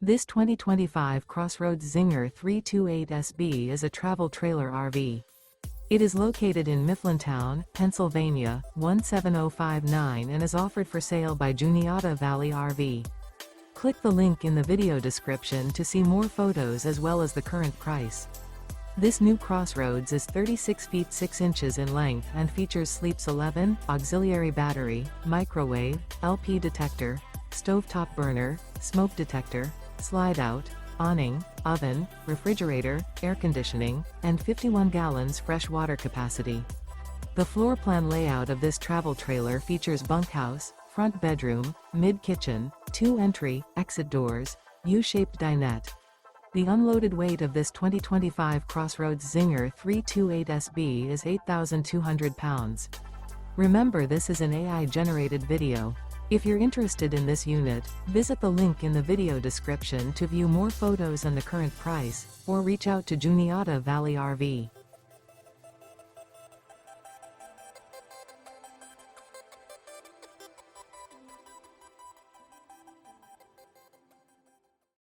This 2025 CrossRoads Zinger 328SB is a travel trailer RV. It is located in Mifflintown, Pennsylvania, 17059 and is offered for sale by Juniata Valley RV. Click the link in the video description to see more photos as well as the current price. This new CrossRoads is 36 feet 6 inches in length and features Sleeps 11, auxiliary battery, microwave, LP detector, stovetop burner, smoke detector, slide-out, awning, oven, refrigerator, air conditioning, and 51 gallons fresh water capacity. The floor plan layout of this travel trailer features bunkhouse, front bedroom, mid-kitchen, 2 entry, exit doors, U-shaped dinette. The unloaded weight of this 2025 CrossRoads Zinger 328SB is 8,200 pounds. Remember, this is an AI-generated video. If you're interested in this unit, visit the link in the video description to view more photos and the current price, or reach out to Juniata Valley RV.